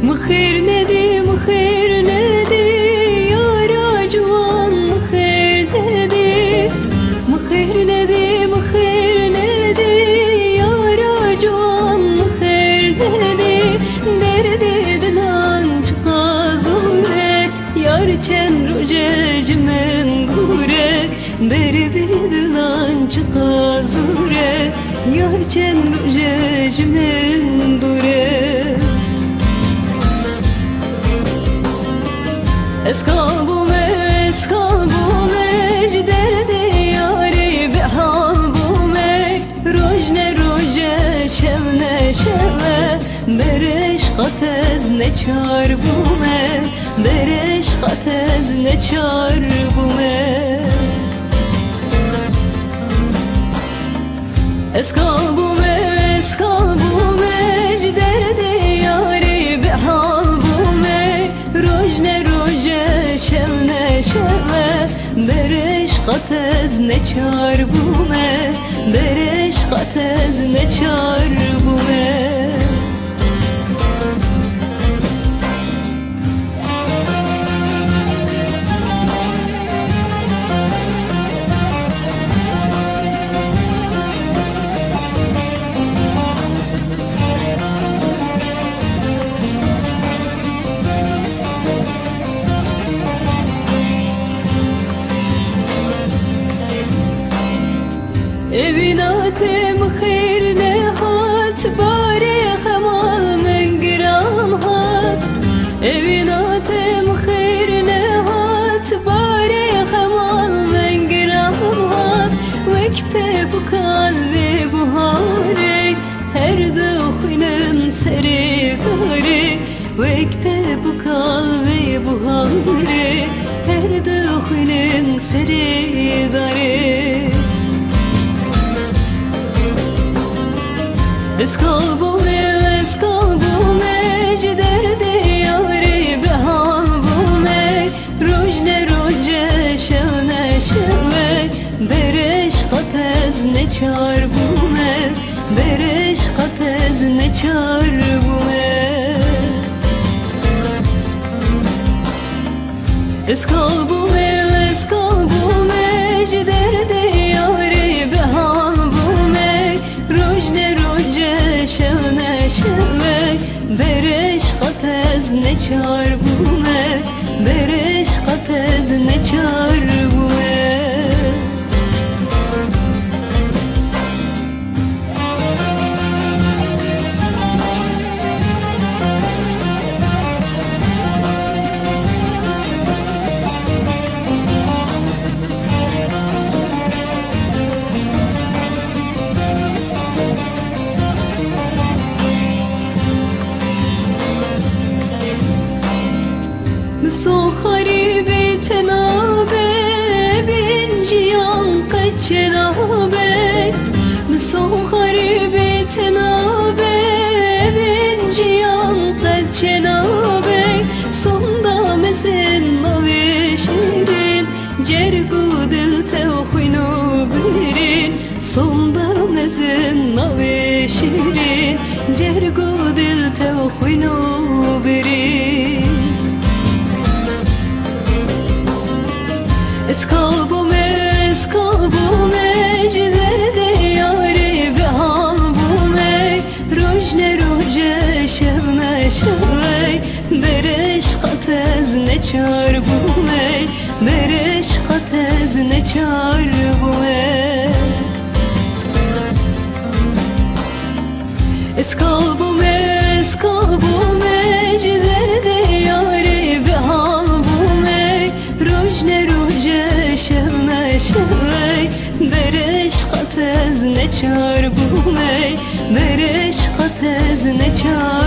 مخير ندي مخير ندي يا راجوان مخير ندي مخير ندي مخير ندي يا راجوان مخير ندي دردي دنان شقازوره يار چن رجج من دوره دردي دنان شقازوره يار چن رجج من دوره اسكابومه اسكابومه جدردي ياري بحالبومه روجنه روجه شمنه شمه برش قطز نچار بومه برش قطز نچار بومه اسكابومه اسكابومه جدردي ياري بحالبومه روجنه شمنه شمه برش قطز نچار بومه برش قطز نچار بومه Evinate mkhir nehat bari khamal men giram hat Evinate mkhir nehat bari khamal men giram hat Vekpe bu kalbi buhare her dukhinem seri gari Vekpe bu kalbi buhare her dukhinem seri gari اسكابومه اسكابومه جدردي ياري بحالبومه روجنه روجه شمنه شمه برش قطز نچار بومه برش قطز نچار بومه اسكابومه اسكابومه جدردي ياري بحالبومه روجنه شمنه شمه برش قطز نچار بومه برش قطز نچار بومه سخری به تنابه بنجیان قد جنابه سخری به تنابه بنجیان قد جنابه صندام زنبه شیرین جرگو دل توخینو برین صندام زنبه شیرین جرگو دل توخینو برین اسكابومه اسكابومه جدردي ياري بحالبومه روجنه روجه شمه شمه برش قطز نچار بومه برش قطز نچار بومه اسكابومه اسكابومه جدردي ياري بحالبومه روجنه روجه شمه شمه برش قطز نچار بومه برش قطز نچار